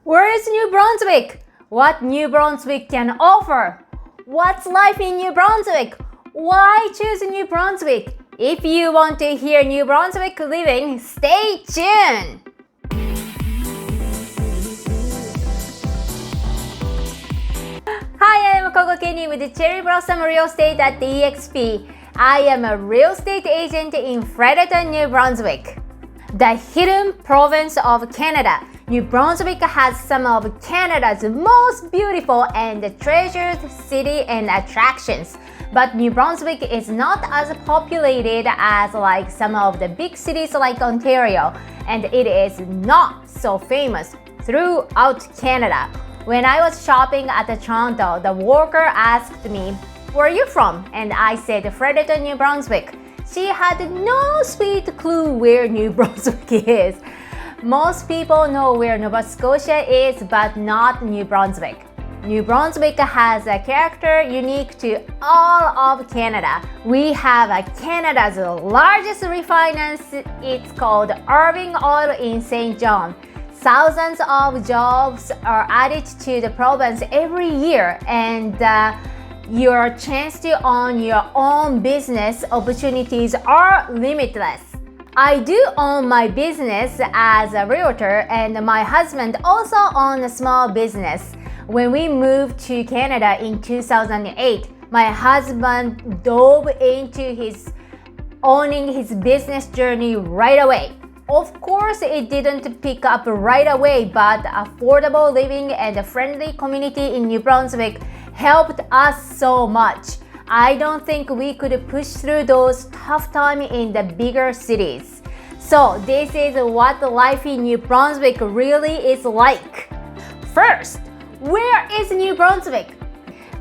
Where is New Brunswick? What New Brunswick can offer? What's life in New Brunswick? Why choose New Brunswick? If you want to hear New Brunswick Living, stay tuned! Hi, I'm Coco Kenny with the Cherry Blossom Real Estate at the EXP. I am a real estate agent in Fredericton, New Brunswick. The hidden province of Canada, New Brunswick has some of Canada's most beautiful and treasured city and attractions. But New Brunswick is not as populated as like some of the big cities like Ontario, and it is not so famous throughout Canada. When I was shopping at Toronto, the worker asked me, "Where are you from?" And I said, "Fredericton, New Brunswick." She had no sweet clue where New Brunswick is. Most people know where Nova Scotia is, but not New Brunswick. New Brunswick has a character unique to all of Canada. We have Canada's largest refinance. It's called Irving Oil in St. John. Thousands of jobs are added to the province every year, and your chance to own your own business opportunities are limitless. I do own my business as a realtor, and my husband also owns a small business. When we moved to Canada in 2008, my husband dove into owning his business journey right away. Of course, it didn't pick up right away, but affordable living and a friendly community in New Brunswick helped us so much. I don't think we could push through those tough times in the bigger cities. So this is what life in New Brunswick really is like. First, where is New Brunswick?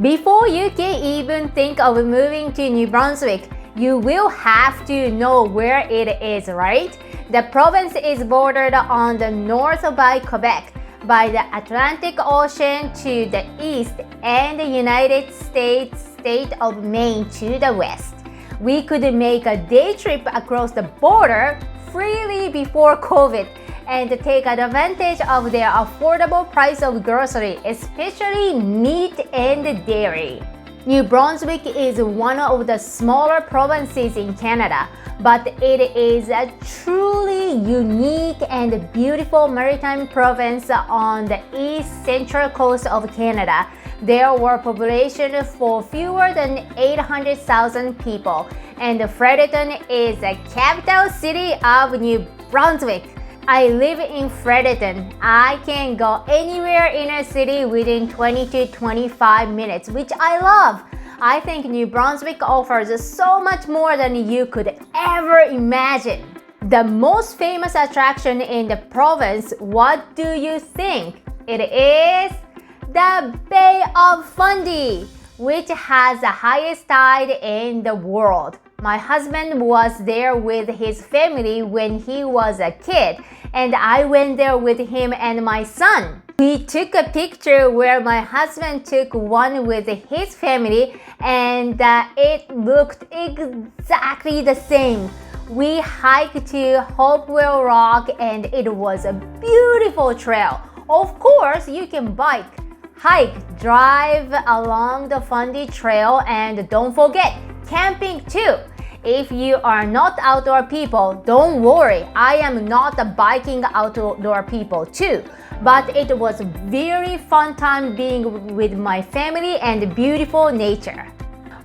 Before you can even think of moving to New Brunswick, you will have to know where it is, right? The province is bordered on the north by Quebec, by the Atlantic Ocean to the east, and the United States state of Maine to the west. We could make a day trip across the border freely before COVID and take advantage of their affordable price of grocery, especially meat and dairy. New Brunswick is one of the smaller provinces in Canada, but it is a truly unique and beautiful maritime province on the east central coast of Canada. There were population for fewer than 800,000 people, and Fredericton is the capital city of New Brunswick. I live in Fredericton. I can go anywhere in a city within 20 to 25 minutes, which I love. I think New Brunswick offers so much more than you could ever imagine. The most famous attraction in the province, what do you think? It is the Bay of Fundy, which has the highest tide in the world. My husband was there with his family when he was a kid, and I went there with him and my son. We took a picture where my husband took one with his family, and it looked exactly the same. We hiked to Hopewell Rock, and it was a beautiful trail. Of course, you can bike, hike, drive along the Fundy Trail, and don't forget, camping too. If you are not outdoor people, don't worry. I am not a biking outdoor people too. But it was a very fun time being with my family and beautiful nature.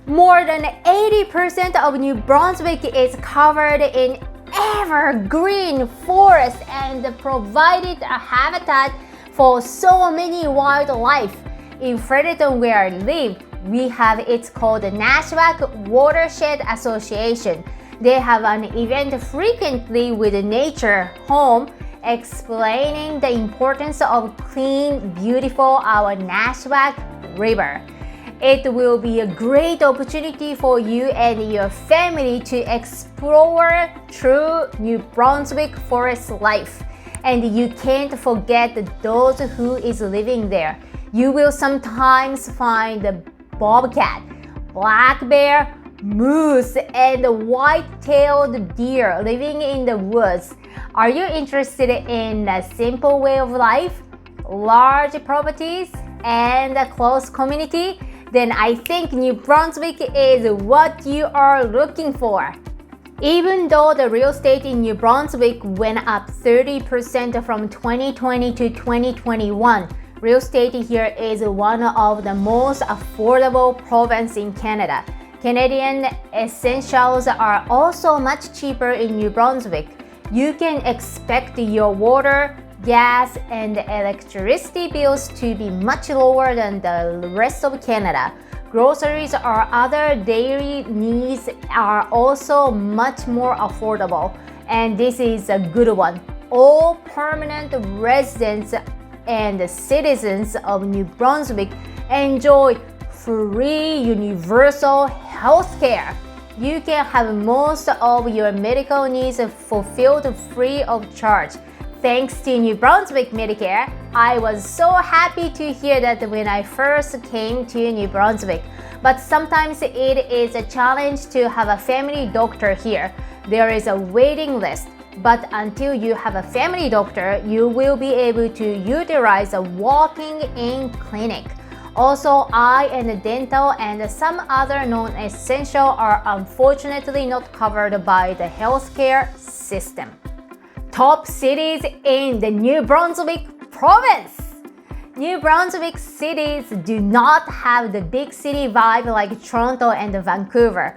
More than 80% of New Brunswick is covered in evergreen forest and provided a habitat for so many wildlife. In Fredericton, where I live, we have it's called the Nashwack Watershed Association. They have an event frequently with Nature Home explaining the importance of clean, beautiful our Nashwack River. It will be a great opportunity for you and your family to explore true New Brunswick forest life. And you can't forget those who is living there. You will sometimes find the bobcat, black bear, moose, and white-tailed deer living in the woods. Are you interested in a simple way of life? large properties, and a close community, then I think New Brunswick is what you are looking for. Even though the real estate in New Brunswick went up 30% from 2020 to 2021, real estate here is one of the most affordable provinces in Canada. Canadian essentials are also much cheaper in New Brunswick. You can expect your water, gas, and electricity bills to be much lower than the rest of Canada. Groceries or other daily needs are also much more affordable, and this is a good one. All permanent residents and citizens of New Brunswick enjoy free universal health care. You can have most of your medical needs fulfilled free of charge. Thanks to New Brunswick Medicare, I was so happy to hear that when I first came to New Brunswick. But sometimes it is a challenge to have a family doctor here. There is a waiting list. But until you have a family doctor, you will be able to utilize a walking-in clinic. Also, eye and dental and some other non-essential are unfortunately not covered by the healthcare system. Top cities in the New Brunswick province. New Brunswick cities do not have the big city vibe like Toronto and Vancouver,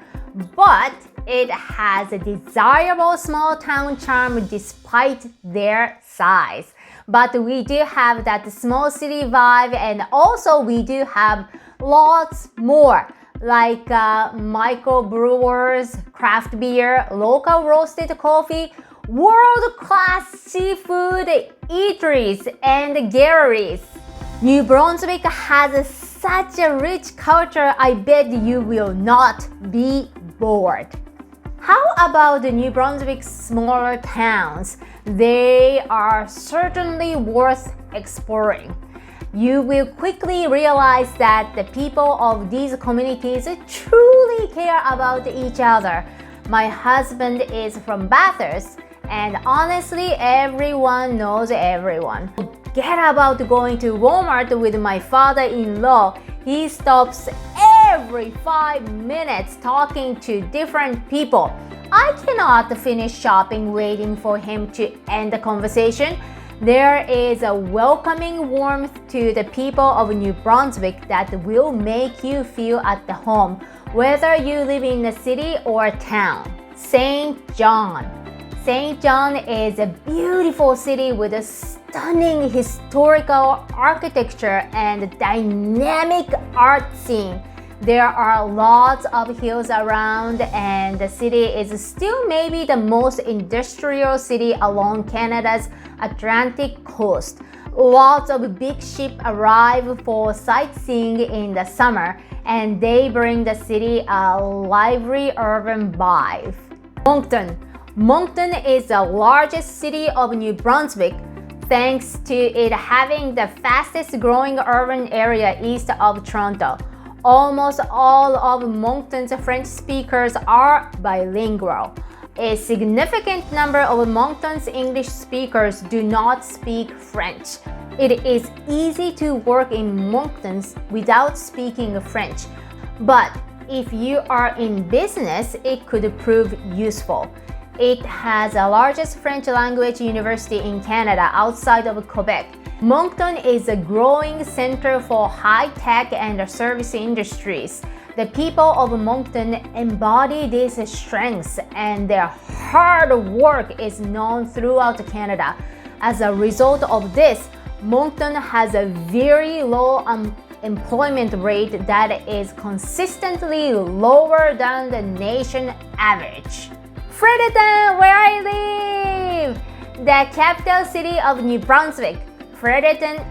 but it has a desirable small town charm despite their size. But we do have that small city vibe, and also we do have lots more like microbrewers, craft beer, local roasted coffee, world-class seafood eateries and galleries. New Brunswick has such a rich culture, I bet you will not be bored. How about the New Brunswick's smaller towns? They are certainly worth exploring. You will quickly realize that the people of these communities truly care about each other. My husband is from Bathurst, and honestly, everyone knows everyone. Forget about going to Walmart with my father-in-law. He stops every 5 minutes talking to different people. I cannot finish shopping waiting for him to end the conversation. There is a welcoming warmth to the people of New Brunswick that will make you feel at home, whether you live in a city or a town. St. John. St. John is a beautiful city with a stunning historical architecture and dynamic art scene. There are lots of hills around, and the city is still maybe the most industrial city along Canada's Atlantic coast. Lots of big ships arrive for sightseeing in the summer, and they bring the city a lively urban vibe. Moncton. Moncton is the largest city of New Brunswick, thanks to it having the fastest growing urban area east of Toronto. Almost all of Moncton's French speakers are bilingual. A significant number of Moncton's English speakers do not speak French. It is easy to work in Moncton without speaking French, but if you are in business, it could prove useful. It has the largest French language university in Canada outside of Quebec. Moncton is a growing center for high-tech and service industries. The people of Moncton embody these strengths, and their hard work is known throughout Canada. As a result of this, Moncton has a very low employment rate that is consistently lower than the nation average. Fredericton, where I live! The capital city of New Brunswick, Fredericton.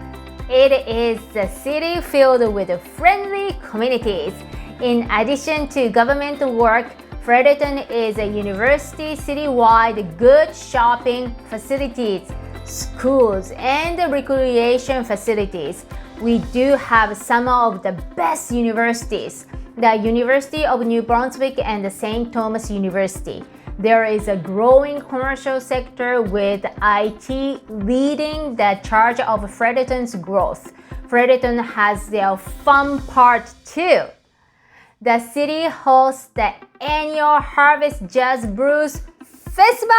It is a city filled with friendly communities. In addition to government work, Fredericton is a university citywide, good shopping facilities, schools, and recreation facilities. We do have some of the best universities, the University of New Brunswick and the St. Thomas University. There is a growing commercial sector with IT leading the charge of Fredericton's growth. Fredericton has their fun part too. The city hosts the annual Harvest Jazz Blues Festival!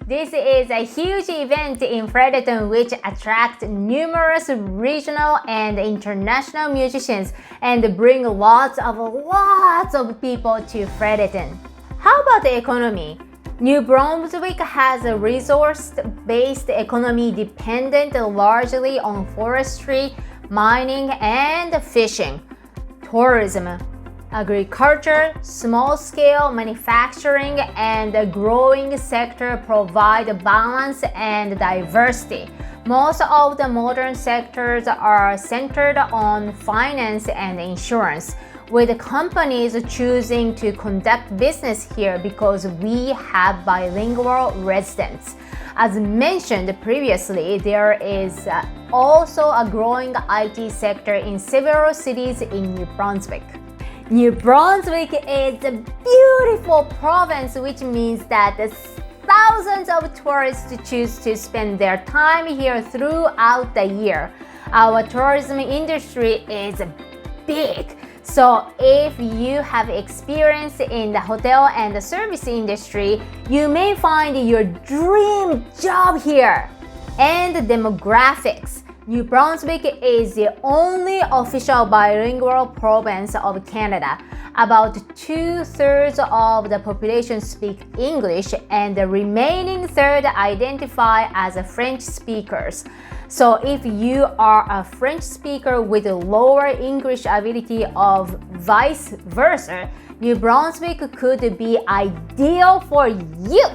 This is a huge event in Fredericton which attracts numerous regional and international musicians and bring lots of people to Fredericton. How about the economy? New Brunswick has a resource-based economy dependent largely on forestry, mining, and fishing. Tourism, agriculture, small-scale manufacturing, and a growing sector provide balance and diversity. Most of the modern sectors are centered on finance and insurance, with companies choosing to conduct business here because we have bilingual residents. As mentioned previously, there is also a growing IT sector in several cities in New Brunswick. New Brunswick is a beautiful province, which means that thousands of tourists choose to spend their time here throughout the year. Our tourism industry is big. So if you have experience in the hotel and the service industry, you may find your dream job here. And demographics. New Brunswick is the only official bilingual province of Canada. About 2/3 of the population speak English and the remaining third identify as French speakers. So if you are a French speaker with a lower English ability or vice versa, New Brunswick could be ideal for you.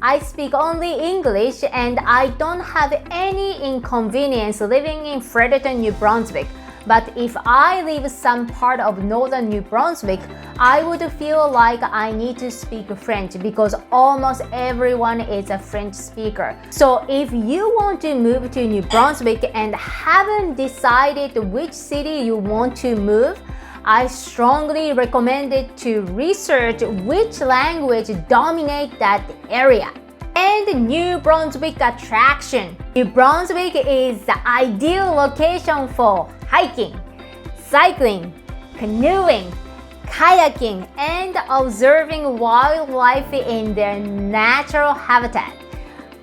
I speak only English and I don't have any inconvenience living in Fredericton, New Brunswick. But if I live some part of northern New Brunswick, I would feel like I need to speak French because almost everyone is a French speaker. So if you want to move to New Brunswick and haven't decided which city you want to move, I strongly recommend it to research which language dominates that area. And New Brunswick attraction. New Brunswick is the ideal location for hiking, cycling, canoeing, kayaking, and observing wildlife in their natural habitat.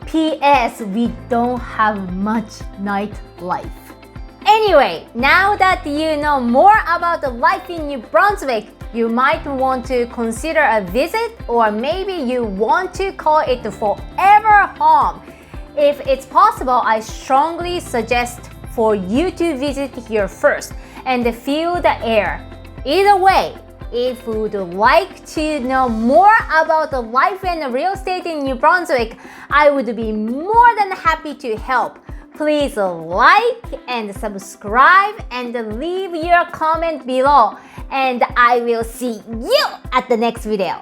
P.S. We don't have much nightlife. Anyway, now that you know more about the life in New Brunswick, you might want to consider a visit, or maybe you want to call it forever home. If it's possible, I strongly suggest for you to visit here first and feel the air. Either way, if you would like to know more about the life and real estate in New Brunswick, I would be more than happy to help. Please like and subscribe and leave your comment below, and I will see you at the next video.